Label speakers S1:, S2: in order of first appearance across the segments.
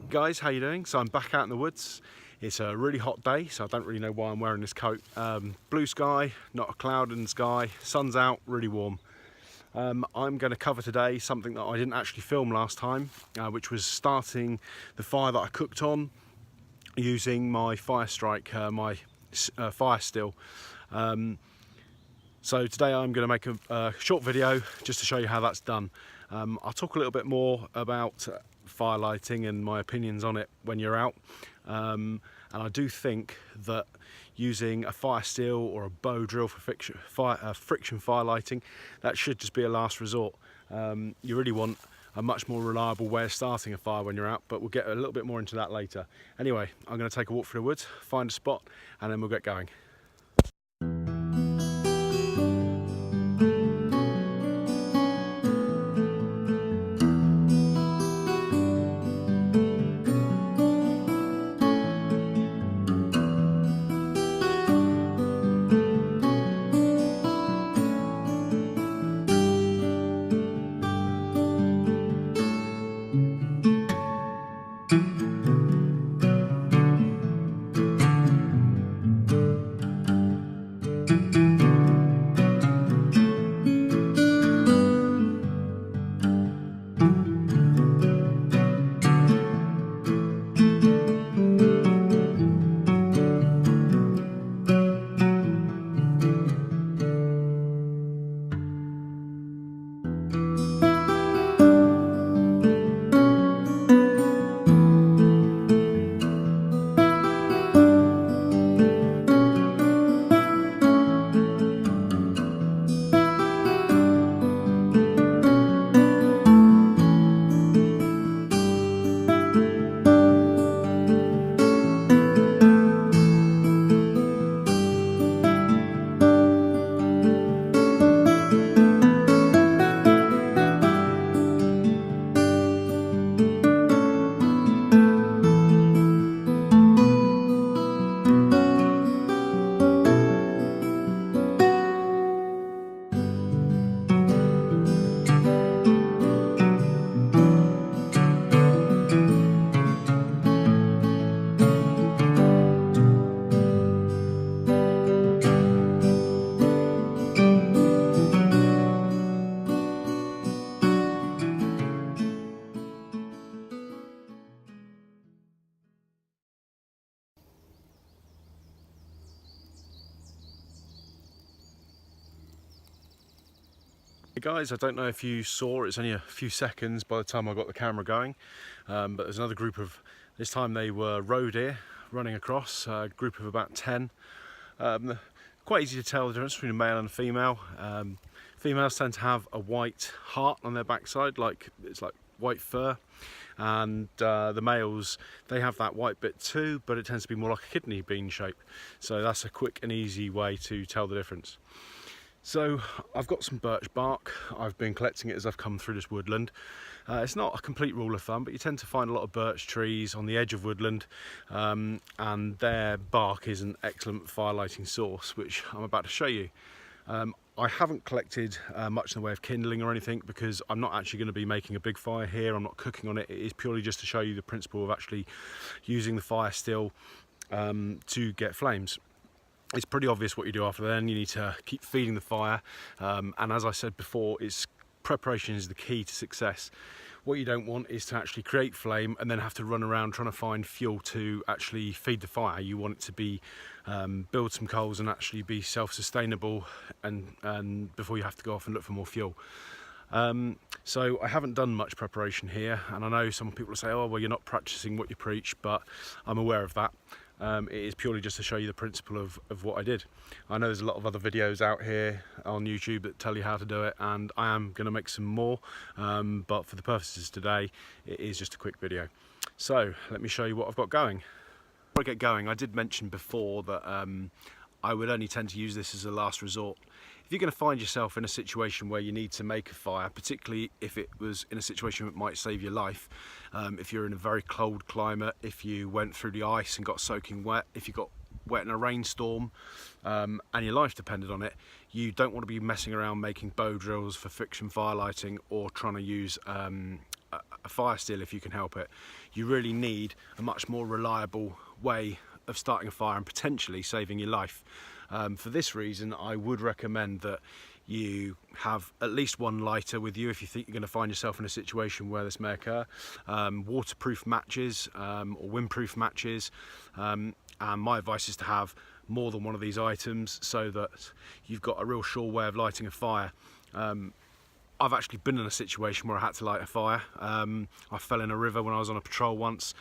S1: Guys, how you doing? So I'm back out in the woods. It's a really hot day, so I don't really know why I'm wearing this coat. Blue sky, not a cloud in the sky, sun's out, really warm. I'm going to cover today something that I didn't actually film last time, which was starting the fire that I cooked on using my fire strike, my fire still. So today I'm going to make a short video just to show you how that's done. I'll talk a little bit more about fire lighting and my opinions on it when you're out. And I do think that using a fire steel or a bow drill for friction fire lighting, that should just be a last resort. You really want a much more reliable way of starting a fire when you're out, but we'll get a little bit more into that later. Anyway, I'm going to take a walk through the woods, find a spot, and then we'll get going. Hey guys, I don't know if you saw, it's only a few seconds by the time I got the camera going, but there's another group of, this time they were roe deer running across, a group of about 10. Quite easy to tell the difference between a male and a female. Females tend to have a white heart on their backside, it's like white fur, and the males, they have that white bit too, but it tends to be more like a kidney bean shape. So that's a quick and easy way to tell the difference. So I've got some birch bark. I've been collecting it as I've come through this woodland. It's not a complete rule of thumb, but you tend to find a lot of birch trees on the edge of woodland, and their bark is an excellent fire lighting source, which I'm about to show you. I haven't collected much in the way of kindling or anything because I'm not actually going to be making a big fire here. I'm not cooking on it. It is purely just to show you the principle of actually using the fire still to get flames. It's pretty obvious what you do after then. You need to keep feeding the fire, and as I said before, preparation is the key to success. What you don't want is to actually create flame and then have to run around trying to find fuel to actually feed the fire. You want it to be build some coals and actually be self-sustainable, and before you have to go off and look for more fuel. So I haven't done much preparation here, and I know some people will say, oh well, you're not practicing what you preach, but I'm aware of that. It is purely just to show you the principle of what I did. I know there's a lot of other videos out here on YouTube that tell you how to do it, and I am going to make some more, but for the purposes today, it is just a quick video. So let me show you what I've got going. Before I get going, I did mention before that I would only tend to use this as a last resort. If you're going to find yourself in a situation where you need to make a fire, particularly if it was in a situation that might save your life, if you're in a very cold climate, if you went through the ice and got soaking wet, if you got wet in a rainstorm and your life depended on it, you don't want to be messing around making bow drills for friction fire lighting or trying to use a fire still if you can help it. You really need a much more reliable way of starting a fire and potentially saving your life. For this reason, I would recommend that you have at least one lighter with you if you think you're going to find yourself in a situation where this may occur. Waterproof matches or windproof matches, and my advice is to have more than one of these items so that you've got a real sure way of lighting a fire. I've actually been in a situation where I had to light a fire. I fell in a river when I was on a patrol once,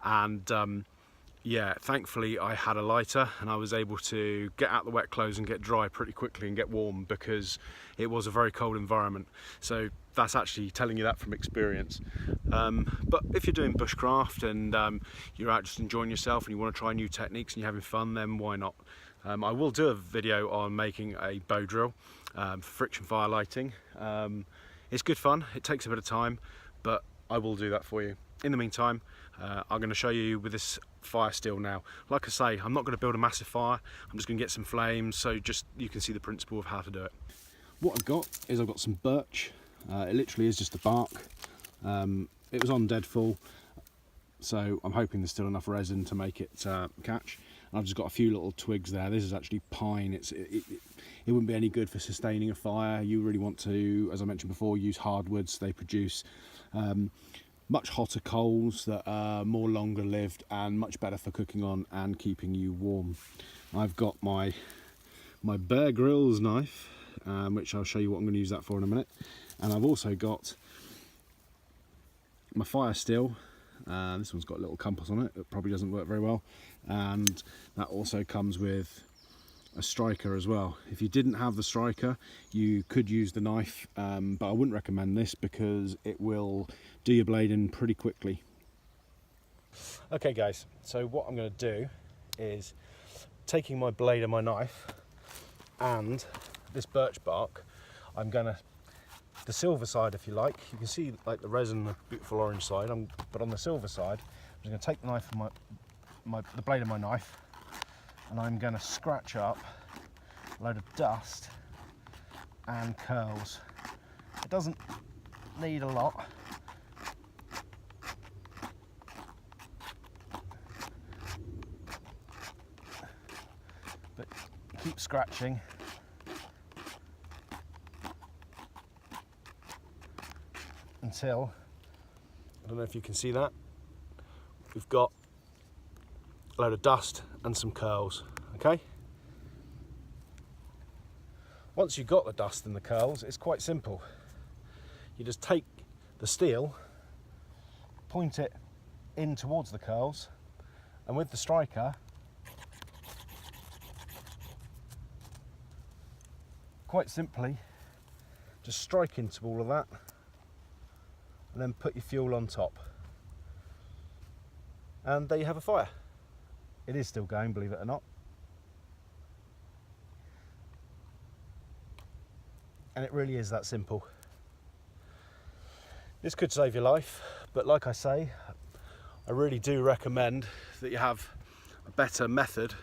S1: and yeah, thankfully I had a lighter and I was able to get out the wet clothes and get dry pretty quickly and get warm, because it was a very cold environment. So that's actually telling you that from experience. But if you're doing bushcraft and you're out just enjoying yourself and you want to try new techniques and you're having fun, then why not? I will do a video on making a bow drill for friction fire lighting. It's good fun, it takes a bit of time, but I will do that for you. In the meantime, I'm going to show you with this fire still now. Like I say, I'm not going to build a massive fire, I'm just going to get some flames so just you can see the principle of how to do it. What I've got is I've got some birch. It literally is just the bark. It was on dead full, so I'm hoping there's still enough resin to make it catch. And I've just got a few little twigs there. This is actually pine. It wouldn't be any good for sustaining a fire. You really want to, as I mentioned before, use hardwoods. They produce much hotter coals that are more longer lived and much better for cooking on and keeping you warm. I've got my Bear Grylls knife, which I'll show you what I'm going to use that for in a minute. And I've also got my fire still. This one's got a little compass on it. It probably doesn't work very well. And that also comes with a striker as well. If you didn't have the striker, you could use the knife, but I wouldn't recommend this because it will do your blade in pretty quickly. Okay guys, so what I'm going to do is taking my blade and my knife and this birch bark, I'm going to, the silver side if you like, you can see like the resin, the beautiful orange side, but on the silver side I'm just going to take the knife and the blade of my knife, and I'm going to scratch up a load of dust and curls. It doesn't need a lot. But keep scratching. Until, I don't know if you can see that, we've got a load of dust and some curls, okay? Once you've got the dust and the curls, it's quite simple. You just take the steel, point it in towards the curls, and with the striker, quite simply, just strike into all of that, and then put your fuel on top. And there you have a fire. It is still going, believe it or not. And it really is that simple. This could save your life, but like I say, I really do recommend that you have a better method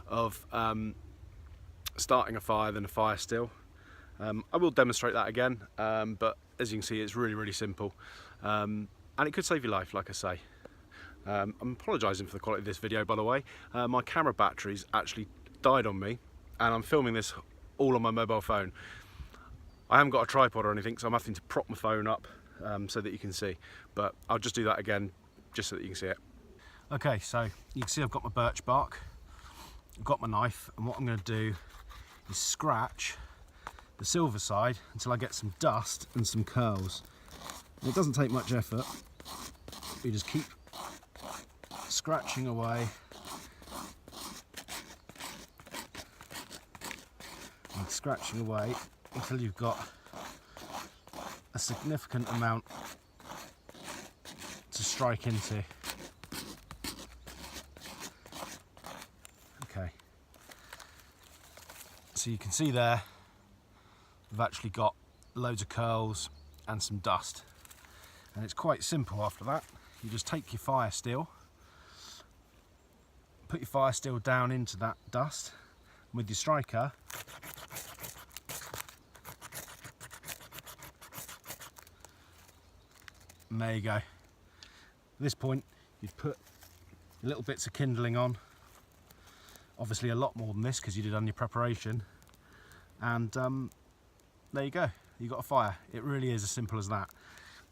S1: of starting a fire than a fire still. I will demonstrate that again, but as you can see, it's really simple, and it could save your life, like I say. I'm apologising for the quality of this video, by the way. My camera batteries actually died on me, and I'm filming this all on my mobile phone. I haven't got a tripod or anything, so I'm having to prop my phone up so that you can see, but I'll just do that again just so that you can see it. Okay, so you can see I've got my birch bark, I've got my knife, and what I'm going to do is scratch the silver side until I get some dust and some curls. And it doesn't take much effort. You just keep scratching away and scratching away until you've got a significant amount to strike into. Okay, so you can see there we've actually got loads of curls and some dust, and it's quite simple. After that, you just take your fire steel, put your fire steel down into that dust, and with your striker and there you go. At this point you'd put little bits of kindling on, obviously a lot more than this because you did on your preparation, and there you go, you've got a fire. It really is as simple as that.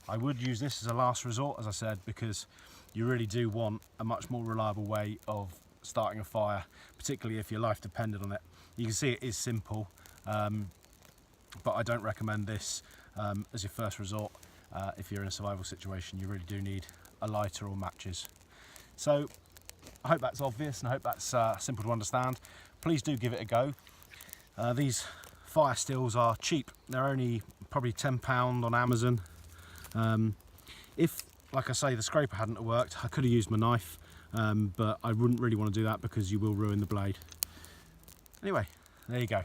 S1: I would use this as a last resort, as I said, because you really do want a much more reliable way of starting a fire, particularly if your life depended on it. You can see it is simple, but I don't recommend this as your first resort. If you're in a survival situation, you really do need a lighter or matches. So I hope that's obvious, and I hope that's simple to understand. Please do give it a go. These fire stills are cheap. They're only probably £10 on Amazon. If, like I say, the scraper hadn't worked, I could have used my knife, but I wouldn't really want to do that because you will ruin the blade. Anyway, there you go.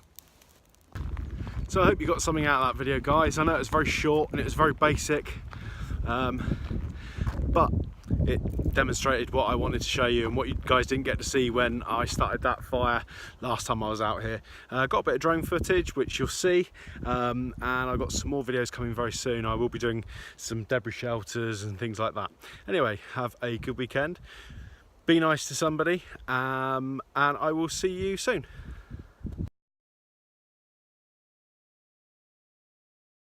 S1: So I hope you got something out of that video, guys. I know it's very short and it was very basic, but it demonstrated what I wanted to show you and what you guys didn't get to see when I started that fire last time I was out here. Got a bit of drone footage which you'll see, and I've got some more videos coming very soon. I will be doing some debris shelters and things like that. Anyway, have a good weekend, be nice to somebody, and I will see you soon.